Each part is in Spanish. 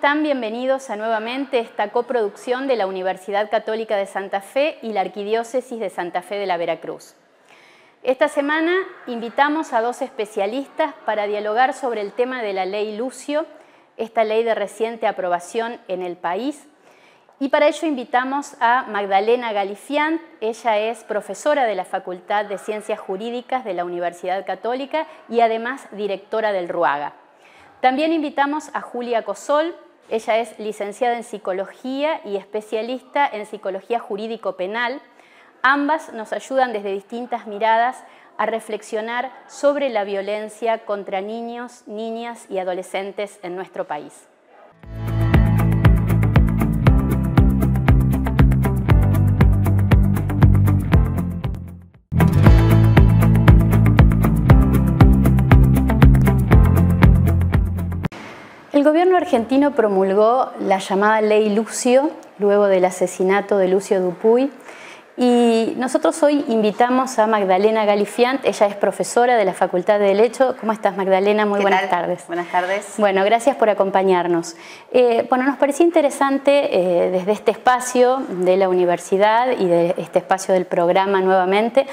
están? Bienvenidos a nuevamente esta coproducción de la Universidad Católica de Santa Fe y la Arquidiócesis de Santa Fe de la Veracruz. Esta semana invitamos a dos especialistas para dialogar sobre el tema de la Ley Lucio, esta ley de reciente aprobación en el país. Y para ello invitamos a Magdalena Galifiant. Ella es profesora de la Facultad de Ciencias Jurídicas de la Universidad Católica y además directora del RUAGA. También invitamos a Julia Cosol. Ella es licenciada en Psicología y especialista en Psicología Jurídico-Penal. Ambas nos ayudan desde distintas miradas a reflexionar sobre la violencia contra niños, niñas y adolescentes en nuestro país. El gobierno argentino promulgó la llamada Ley Lucio, luego del asesinato de Lucio Dupuy, y nosotros hoy invitamos a Magdalena Galifiant. Ella es profesora de la Facultad de Derecho. ¿Cómo estás, Magdalena? Muy buenas tardes. Buenas tardes. Bueno, gracias por acompañarnos. Nos parecía interesante desde este espacio de la universidad y de este espacio del programa nuevamente,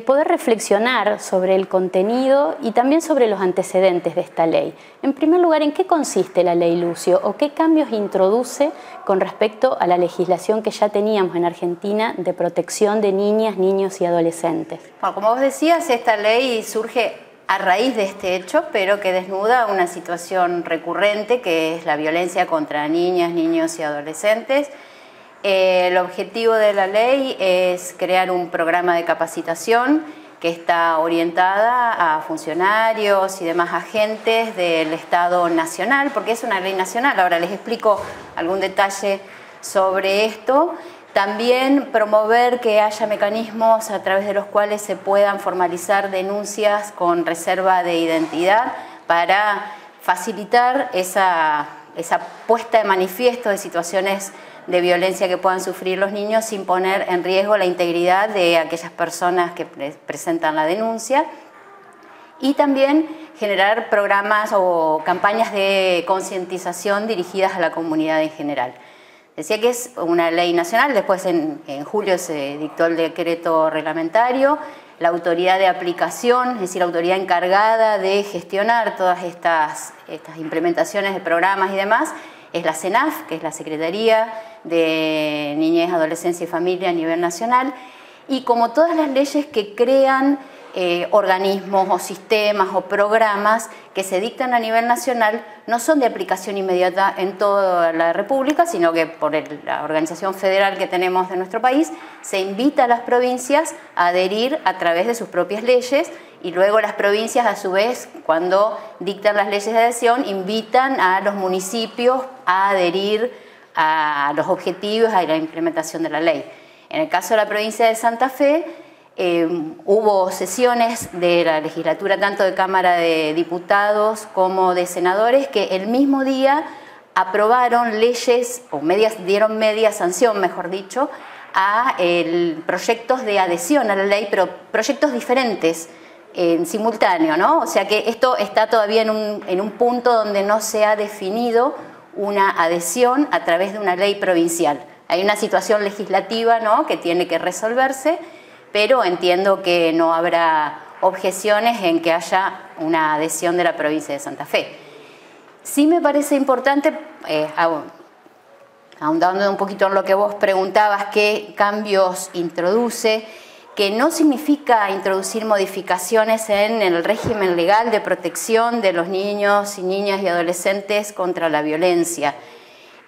poder reflexionar sobre el contenido y también sobre los antecedentes de esta ley. En primer lugar, ¿en qué consiste la Ley Lucio o qué cambios introduce con respecto a la legislación que ya teníamos en Argentina de protección de niñas, niños y adolescentes? Bueno, como vos decías, esta ley surge a raíz de este hecho, pero que desnuda una situación recurrente que es la violencia contra niñas, niños y adolescentes. El objetivo de la ley es crear un programa de capacitación que está orientada a funcionarios y demás agentes del Estado nacional, porque es una ley nacional. Ahora les explico algún detalle sobre esto. También promover que haya mecanismos a través de los cuales se puedan formalizar denuncias con reserva de identidad para facilitar esa puesta de manifiesto de situaciones de violencia que puedan sufrir los niños sin poner en riesgo la integridad de aquellas personas que presentan la denuncia. Y también generar programas o campañas de concientización dirigidas a la comunidad en general. Decía que es una ley nacional, después en julio se dictó el decreto reglamentario, la autoridad de aplicación, es decir, la autoridad encargada de gestionar todas estas implementaciones de programas y demás, es la CENAF, que es la Secretaría de Niñez, Adolescencia y Familia a nivel nacional, y como todas las leyes que crean organismos o sistemas o programas que se dictan a nivel nacional no son de aplicación inmediata en toda la República, sino que por la organización federal que tenemos de nuestro país se invita a las provincias a adherir a través de sus propias leyes, y luego las provincias a su vez, cuando dictan las leyes de adhesión, invitan a los municipios a adherir a los objetivos y a la implementación de la ley. En el caso de la provincia de Santa Fe, hubo sesiones de la legislatura, tanto de Cámara de Diputados como de senadores, que el mismo día aprobaron leyes, o dieron media sanción, mejor dicho, a proyectos de adhesión a la ley, pero proyectos diferentes en simultáneo, ¿no? O sea que esto está todavía en un punto donde no se ha definido una adhesión a través de una ley provincial. Hay una situación legislativa, ¿no?, que tiene que resolverse, pero entiendo que no habrá objeciones en que haya una adhesión de la provincia de Santa Fe. Sí me parece importante, ahondando un poquito en lo que vos preguntabas, qué cambios introduce, que no significa introducir modificaciones en el régimen legal de protección de los niños y niñas y adolescentes contra la violencia.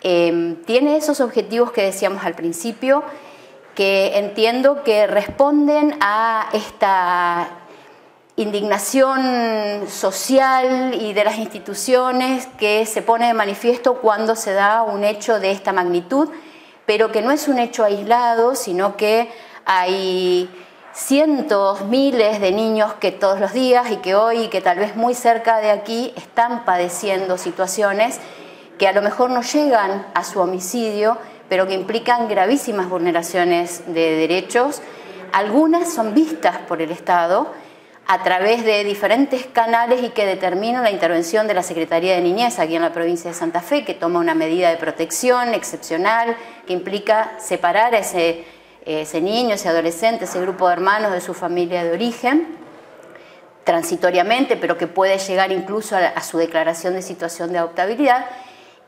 Tiene esos objetivos que decíamos al principio, que entiendo que responden a esta indignación social y de las instituciones que se pone de manifiesto cuando se da un hecho de esta magnitud, pero que no es un hecho aislado, sino que hay cientos, miles de niños que todos los días y que hoy, y que tal vez muy cerca de aquí, están padeciendo situaciones que a lo mejor no llegan a su homicidio, pero que implican gravísimas vulneraciones de derechos. Algunas son vistas por el Estado, a través de diferentes canales y que determinan la intervención de la Secretaría de Niñez aquí en la provincia de Santa Fe, que toma una medida de protección excepcional que implica separar a ese niño, ese adolescente, ese grupo de hermanos de su familia de origen, transitoriamente, pero que puede llegar incluso a su declaración de situación de adoptabilidad,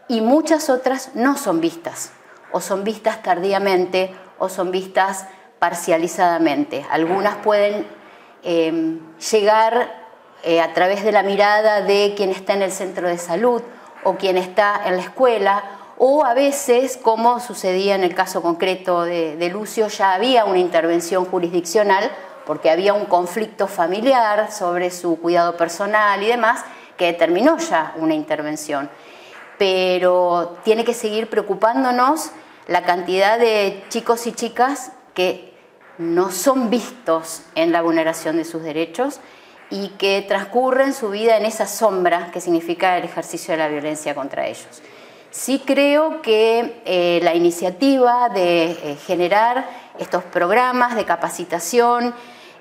y muchas otras no son vistas, o son vistas tardíamente, o son vistas parcializadamente. Algunas pueden llegar a través de la mirada de quien está en el centro de salud o quien está en la escuela, o a veces, como sucedía en el caso concreto de Lucio, ya había una intervención jurisdiccional porque había un conflicto familiar sobre su cuidado personal y demás que determinó ya una intervención. Pero tiene que seguir preocupándonos la cantidad de chicos y chicas que no son vistos en la vulneración de sus derechos y que transcurren su vida en esa sombra que significa el ejercicio de la violencia contra ellos. Sí creo que la iniciativa de generar estos programas de capacitación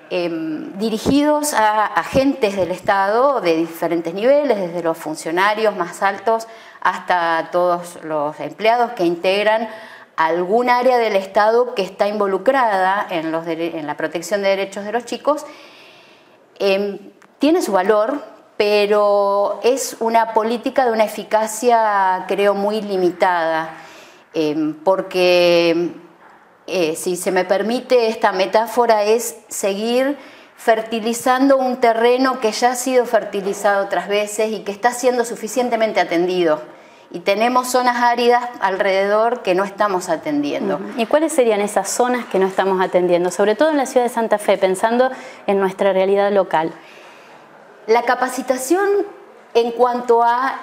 dirigidos a agentes del Estado de diferentes niveles, desde los funcionarios más altos hasta todos los empleados que integran algún área del Estado que está involucrada en la protección de derechos de los chicos, tiene su valor, pero es una política de una eficacia, creo, muy limitada, porque, si se me permite esta metáfora, es seguir fertilizando un terreno que ya ha sido fertilizado otras veces y que está siendo suficientemente atendido. Y tenemos zonas áridas alrededor que no estamos atendiendo. ¿Y cuáles serían esas zonas que no estamos atendiendo? Sobre todo en la ciudad de Santa Fe, pensando en nuestra realidad local. La capacitación en cuanto a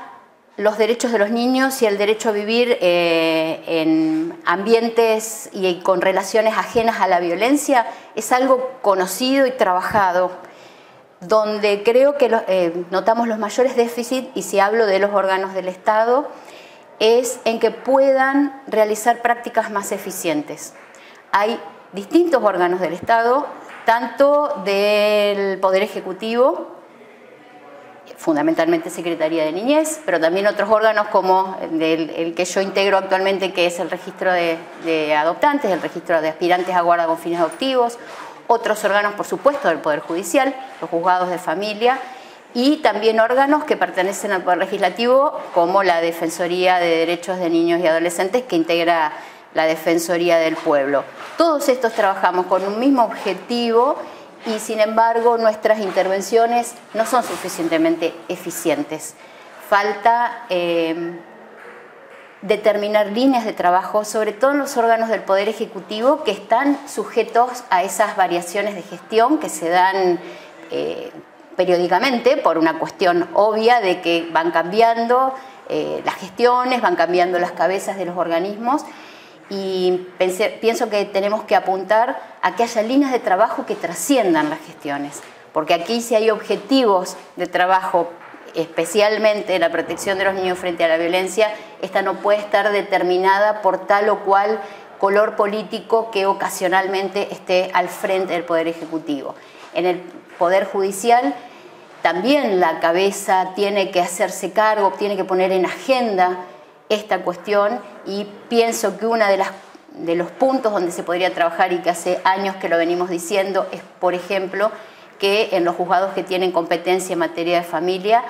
los derechos de los niños y el derecho a vivir en ambientes y con relaciones ajenas a la violencia es algo conocido y trabajado, donde creo que notamos los mayores déficits, y si hablo de los órganos del Estado, es en que puedan realizar prácticas más eficientes. Hay distintos órganos del Estado, tanto del Poder Ejecutivo, fundamentalmente Secretaría de Niñez, pero también otros órganos como el que yo integro actualmente, que es el registro de adoptantes, el registro de aspirantes a guarda con fines adoptivos, otros órganos, por supuesto, del Poder Judicial, los juzgados de familia, y también órganos que pertenecen al Poder Legislativo, como la Defensoría de Derechos de Niños y Adolescentes, que integra la Defensoría del Pueblo. Todos estos trabajamos con un mismo objetivo y, sin embargo, nuestras intervenciones no son suficientemente eficientes. Falta determinar líneas de trabajo, sobre todo en los órganos del Poder Ejecutivo, que están sujetos a esas variaciones de gestión que se dan periódicamente por una cuestión obvia de que van cambiando las gestiones, van cambiando las cabezas de los organismos, y pienso que tenemos que apuntar a que haya líneas de trabajo que trasciendan las gestiones, porque aquí si hay objetivos de trabajo, especialmente la protección de los niños frente a la violencia, esta no puede estar determinada por tal o cual color político que ocasionalmente esté al frente del Poder Ejecutivo. En el Poder Judicial también la cabeza tiene que hacerse cargo, tiene que poner en agenda esta cuestión, y pienso que uno de los puntos donde se podría trabajar, y que hace años que lo venimos diciendo, es, por ejemplo, que en los juzgados que tienen competencia en materia de familia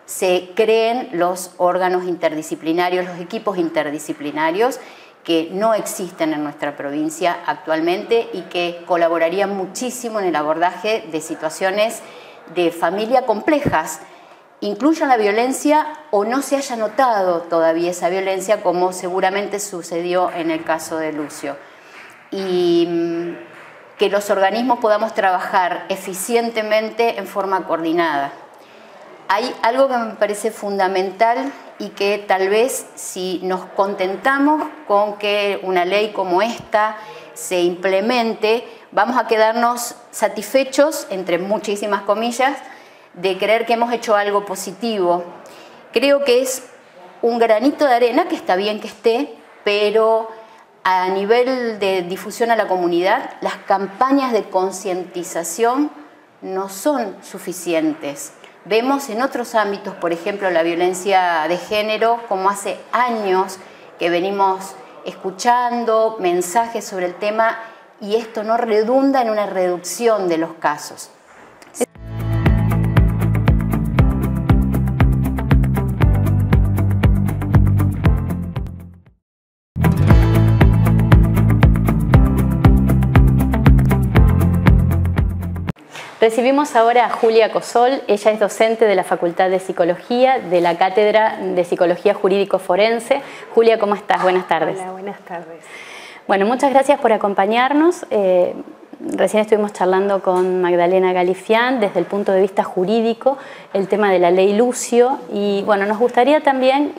se creen los órganos interdisciplinarios, los equipos interdisciplinarios, que no existen en nuestra provincia actualmente y que colaborarían muchísimo en el abordaje de situaciones de familia complejas, incluyan la violencia o no se haya notado todavía esa violencia, como seguramente sucedió en el caso de Lucio. Y que los organismos podamos trabajar eficientemente en forma coordinada. Hay algo que me parece fundamental y que tal vez, si nos contentamos con que una ley como esta se implemente, vamos a quedarnos satisfechos, entre muchísimas comillas, de creer que hemos hecho algo positivo. Creo que es un granito de arena, que está bien que esté, pero a nivel de difusión a la comunidad, las campañas de concientización no son suficientes. Vemos en otros ámbitos, por ejemplo, la violencia de género, como hace años que venimos escuchando mensajes sobre el tema y esto no redunda en una reducción de los casos. Recibimos ahora a Julia Cosol. Ella es docente de la Facultad de Psicología de la Cátedra de Psicología Jurídico Forense. Julia, ¿cómo estás? Buenas tardes. Hola, buenas tardes. Bueno, muchas gracias por acompañarnos. Recién estuvimos charlando con Magdalena Galifián desde el punto de vista jurídico, el tema de la ley Lucio, y bueno, nos gustaría también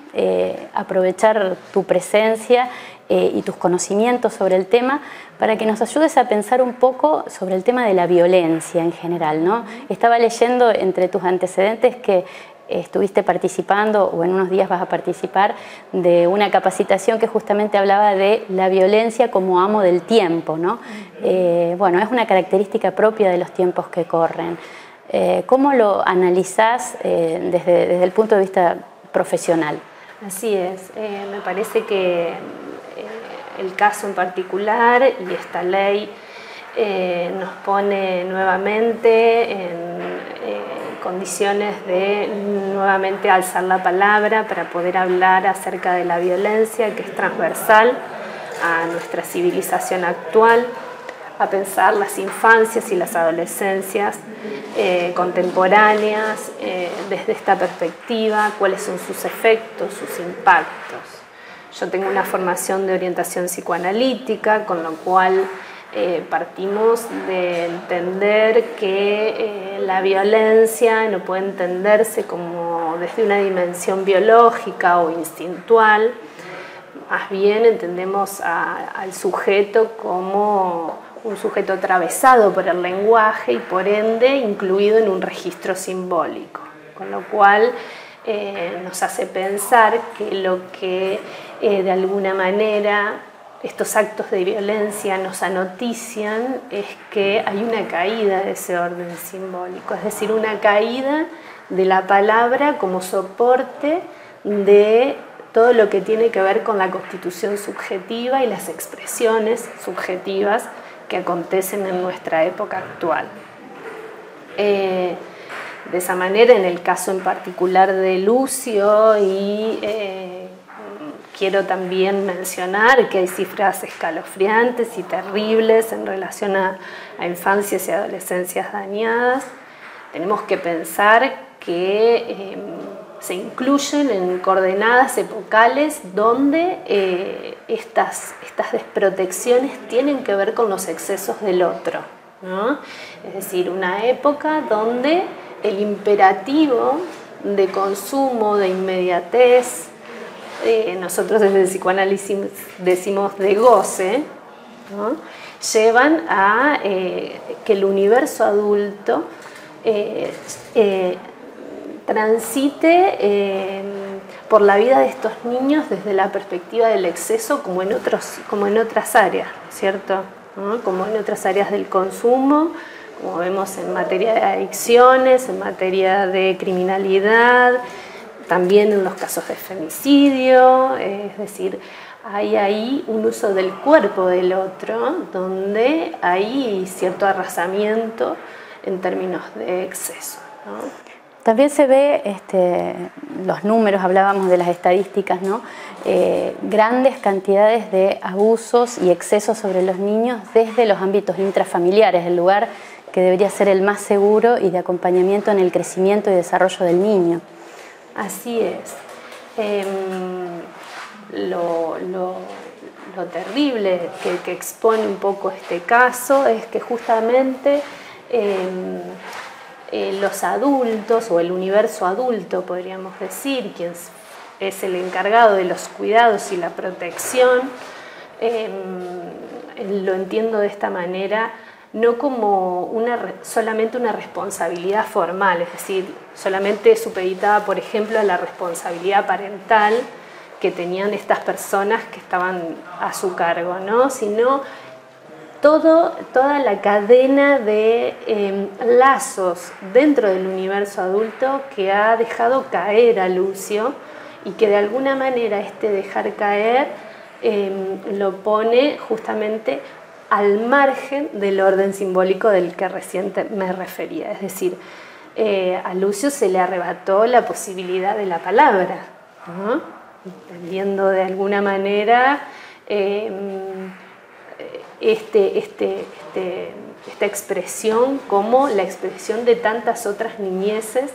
aprovechar tu presencia y tus conocimientos sobre el tema para que nos ayudes a pensar un poco sobre el tema de la violencia en general, ¿no? Estaba leyendo entre tus antecedentes que estuviste participando o en unos días vas a participar de una capacitación que justamente hablaba de la violencia como amo del tiempo, ¿no? Bueno, es una característica propia de los tiempos que corren. ¿Cómo lo analizás desde el punto de vista profesional? Así es, me parece que el caso en particular y esta ley nos pone nuevamente en condiciones de nuevamente alzar la palabra para poder hablar acerca de la violencia que es transversal a nuestra civilización actual, a pensar las infancias y las adolescencias contemporáneas desde esta perspectiva, cuáles son sus efectos, sus impactos. Yo tengo una formación de orientación psicoanalítica, con lo cual partimos de entender que la violencia no puede entenderse como desde una dimensión biológica o instintual, más bien entendemos al sujeto como un sujeto atravesado por el lenguaje y por ende incluido en un registro simbólico, con lo cual nos hace pensar que lo que de alguna manera estos actos de violencia nos anotician es que hay una caída de ese orden simbólico, es decir, una caída de la palabra como soporte de todo lo que tiene que ver con la constitución subjetiva y las expresiones subjetivas que acontecen en nuestra época actual. De esa manera, en el caso en particular de Lucio, y quiero también mencionar que hay cifras escalofriantes y terribles en relación a infancias y adolescencias dañadas. Tenemos que pensar que se incluyen en coordenadas epocales donde estas desprotecciones tienen que ver con los excesos del otro, ¿no? Es decir, una época donde el imperativo de consumo, de inmediatez, nosotros desde el psicoanálisis decimos de goce, ¿no? Llevan a que el universo adulto transite por la vida de estos niños desde la perspectiva del exceso como en otras áreas, ¿cierto? ¿No? Como en otras áreas del consumo, como vemos en materia de adicciones, en materia de criminalidad, también en los casos de femicidio, es decir, hay ahí un uso del cuerpo del otro donde hay cierto arrasamiento en términos de exceso, ¿no? También se ve, los números, hablábamos de las estadísticas, ¿no? Grandes cantidades de abusos y excesos sobre los niños desde los ámbitos intrafamiliares, el lugar que debería ser el más seguro y de acompañamiento en el crecimiento y desarrollo del niño. Así es. Lo terrible que expone un poco este caso es que justamente los adultos o el universo adulto, podríamos decir, quien es el encargado de los cuidados y la protección, lo entiendo de esta manera, no como solamente una responsabilidad formal, es decir, solamente supeditada, por ejemplo, a la responsabilidad parental que tenían estas personas que estaban a su cargo, ¿no? Sino toda la cadena de lazos dentro del universo adulto que ha dejado caer a Lucio y que de alguna manera este dejar caer lo pone justamente al margen del orden simbólico del que recién me refería. Es decir, a Lucio se le arrebató la posibilidad de la palabra, ¿no? Entendiendo de alguna manera esta expresión como la expresión de tantas otras niñeces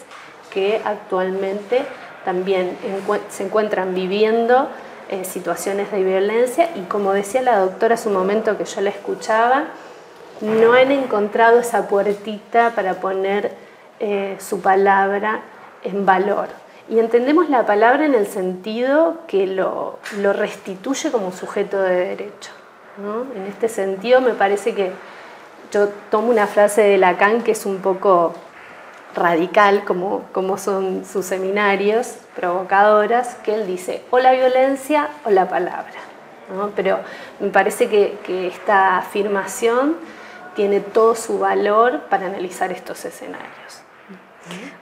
que actualmente también se encuentran viviendo situaciones de violencia y, como decía la doctora hace un momento que yo la escuchaba, no han encontrado esa puertita para poner su palabra en valor. Y entendemos la palabra en el sentido que lo restituye como sujeto de derecho, ¿no? En este sentido me parece que yo tomo una frase de Lacan que es un poco radical, como son sus seminarios, provocadoras, que él dice o la violencia o la palabra, ¿no? Pero me parece que esta afirmación tiene todo su valor para analizar estos escenarios.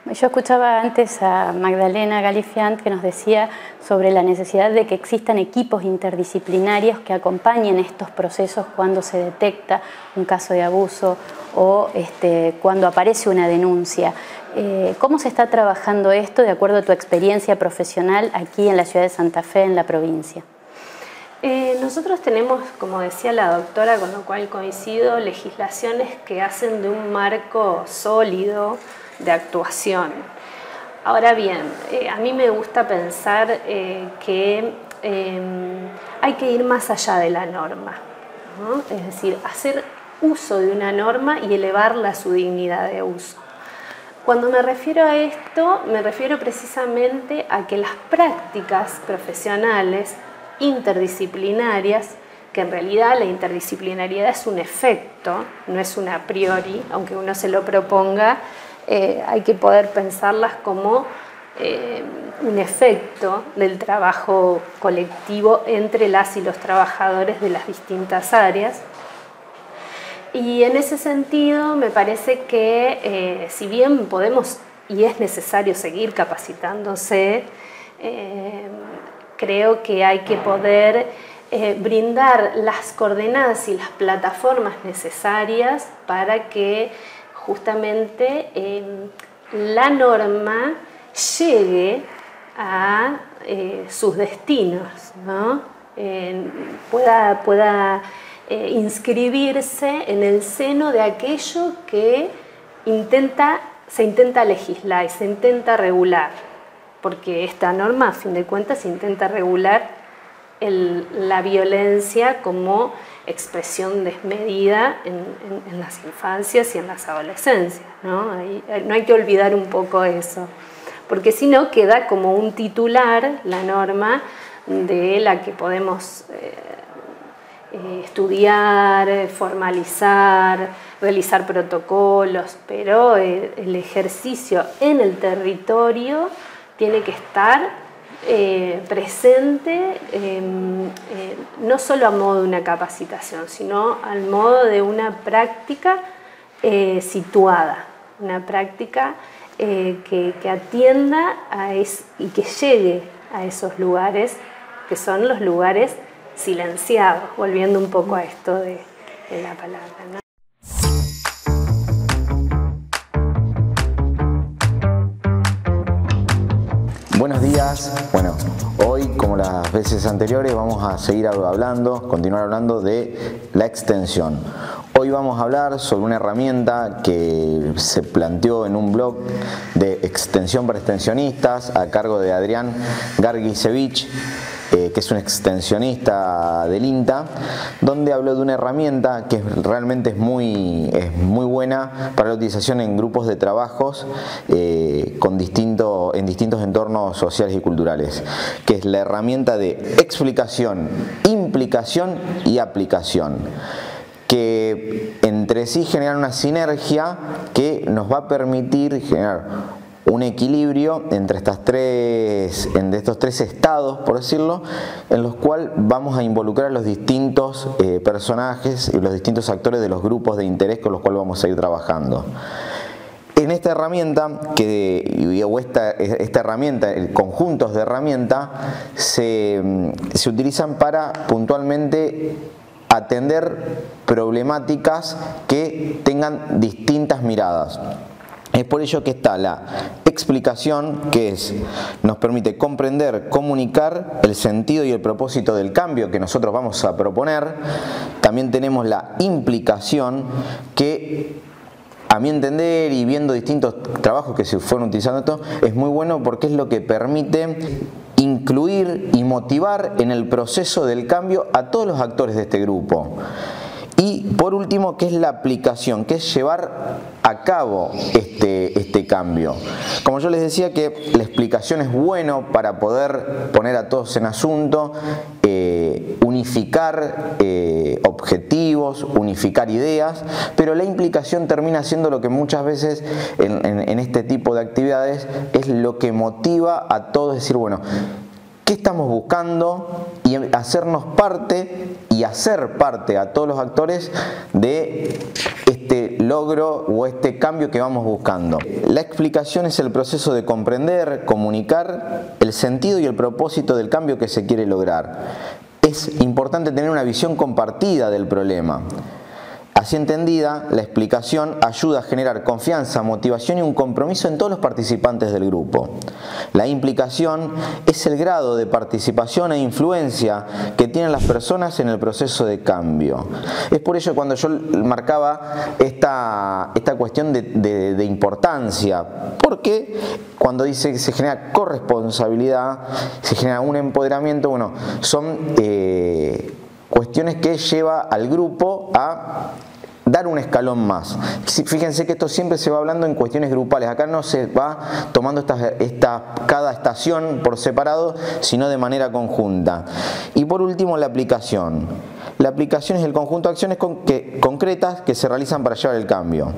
Yo escuchaba antes a Magdalena Galifiant que nos decía sobre la necesidad de que existan equipos interdisciplinarios que acompañen estos procesos cuando se detecta un caso de abuso o cuando aparece una denuncia. ¿Cómo se está trabajando esto de acuerdo a tu experiencia profesional aquí en la ciudad de Santa Fe, en la provincia? Nosotros tenemos, como decía la doctora, con lo cual coincido, legislaciones que hacen de un marco sólido de actuación. Ahora bien, a mí me gusta pensar que hay que ir más allá de la norma, ¿no? Es decir, hacer uso de una norma y elevarla a su dignidad de uso. Cuando me refiero a esto, me refiero precisamente a que las prácticas profesionales interdisciplinarias, que en realidad la interdisciplinariedad es un efecto, no es un a priori, aunque uno se lo proponga, hay que poder pensarlas como un efecto del trabajo colectivo entre las y los trabajadores de las distintas áreas. Y en ese sentido me parece que si bien podemos y es necesario seguir capacitándose, creo que hay que poder brindar las coordenadas y las plataformas necesarias para que justamente la norma llegue a sus destinos, ¿no? Pueda inscribirse en el seno de aquello que se intenta legislar y se intenta regular, porque esta norma a fin de cuentas intenta regular la violencia como expresión desmedida en las infancias y en las adolescencias, ¿no? No hay que olvidar un poco eso, porque si no queda como un titular la norma de la que podemos estudiar, formalizar, realizar protocolos, pero el ejercicio en el territorio tiene que estar presente no solo a modo de una capacitación, sino al modo de una práctica situada, una práctica que atienda y que llegue a esos lugares que son los lugares silenciados, volviendo un poco a esto de la palabra, ¿no? Buenos días. Bueno, hoy, como las veces anteriores, vamos a seguir continuar hablando de la extensión. Hoy vamos a hablar sobre una herramienta que se planteó en un blog de extensión para extensionistas a cargo de Adrián Gargisevich, que es un extensionista del INTA, donde habló de una herramienta que realmente es muy buena para la utilización en grupos de trabajos en distintos entornos sociales y culturales, que es la herramienta de explicación, implicación y aplicación, que entre sí generan una sinergia que nos va a permitir generar un equilibrio entre estos tres estados, por decirlo, en los cuales vamos a involucrar a los distintos personajes y los distintos actores de los grupos de interés con los cuales vamos a ir trabajando. En esta herramienta, esta herramienta, conjuntos de herramientas, se utilizan para puntualmente atender problemáticas que tengan distintas miradas. Es por ello que está la explicación, que nos permite comprender, comunicar el sentido y el propósito del cambio que nosotros vamos a proponer. También tenemos la implicación, que a mi entender y viendo distintos trabajos que se fueron utilizando esto, es muy bueno porque es lo que permite incluir y motivar en el proceso del cambio a todos los actores de este grupo. Y por último, que es la aplicación, que es llevar a cabo este cambio. Como yo les decía, que la explicación es bueno para poder poner a todos en asunto, unificar objetivos, unificar ideas, pero la implicación termina siendo lo que muchas veces en este tipo de actividades es lo que motiva a todos, decir, bueno, ¿qué estamos buscando? Y hacernos parte y hacer parte a todos los actores de este logro o este cambio que vamos buscando. La explicación es el proceso de comprender, comunicar el sentido y el propósito del cambio que se quiere lograr. Es importante tener una visión compartida del problema. Así entendida, la explicación ayuda a generar confianza, motivación y un compromiso en todos los participantes del grupo. La implicación es el grado de participación e influencia que tienen las personas en el proceso de cambio. Es por ello cuando yo marcaba esta cuestión de importancia, porque cuando dice que se genera corresponsabilidad, se genera un empoderamiento, bueno, son cuestiones que lleva al grupo a dar un escalón más. Fíjense que esto siempre se va hablando en cuestiones grupales. Acá no se va tomando cada estación por separado, sino de manera conjunta. Y por último, la aplicación. La aplicación es el conjunto de acciones concretas que se realizan para llevar el cambio.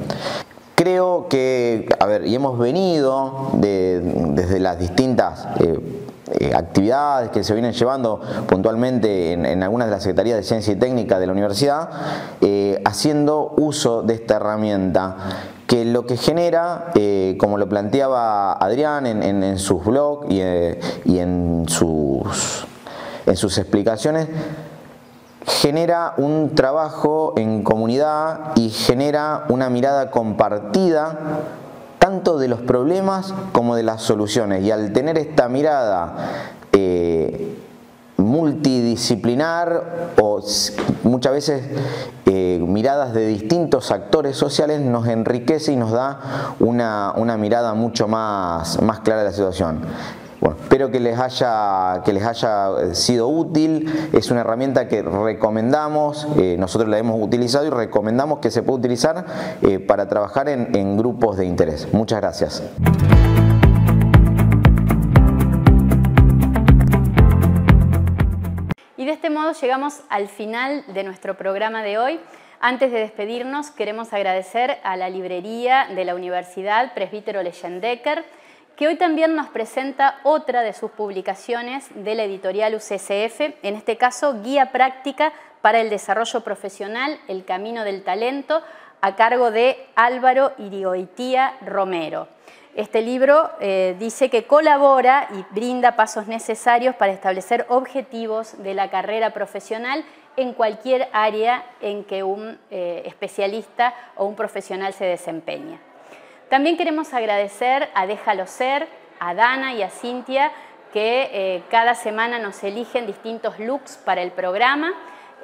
Creo que, y hemos venido desde las distintas actividades que se vienen llevando puntualmente en algunas de las secretarías de Ciencia y Técnica de la universidad, haciendo uso de esta herramienta, que lo que genera, como lo planteaba Adrián en sus blogs y en sus explicaciones, genera un trabajo en comunidad y genera una mirada compartida tanto de los problemas como de las soluciones. Y al tener esta mirada multidisciplinar o muchas veces miradas de distintos actores sociales, nos enriquece y nos da una mirada mucho más clara de la situación. Bueno, espero que les haya sido útil. Es una herramienta que recomendamos, nosotros la hemos utilizado y recomendamos que se pueda utilizar para trabajar en grupos de interés. Muchas gracias. Y de este modo llegamos al final de nuestro programa de hoy. Antes de despedirnos, queremos agradecer a la librería de la Universidad Presbítero Leyendecker, que hoy también nos presenta otra de sus publicaciones de la editorial UCSF, en este caso Guía Práctica para el Desarrollo Profesional, El Camino del Talento, a cargo de Álvaro Irigoitía Romero. Este libro dice que colabora y brinda pasos necesarios para establecer objetivos de la carrera profesional en cualquier área en que un especialista o un profesional se desempeña. También queremos agradecer a Déjalo Ser, a Dana y a Cintia, que cada semana nos eligen distintos looks para el programa.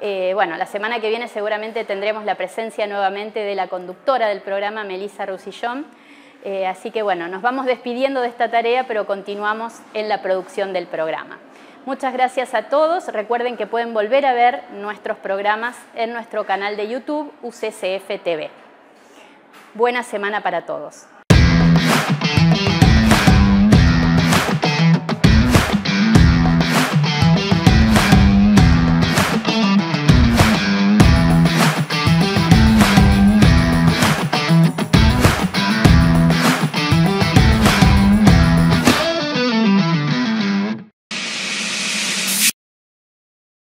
La semana que viene seguramente tendremos la presencia nuevamente de la conductora del programa, Melissa Roussillon. Así que nos vamos despidiendo de esta tarea, pero continuamos en la producción del programa. Muchas gracias a todos. Recuerden que pueden volver a ver nuestros programas en nuestro canal de YouTube, UCSF TV. Buena semana para todos.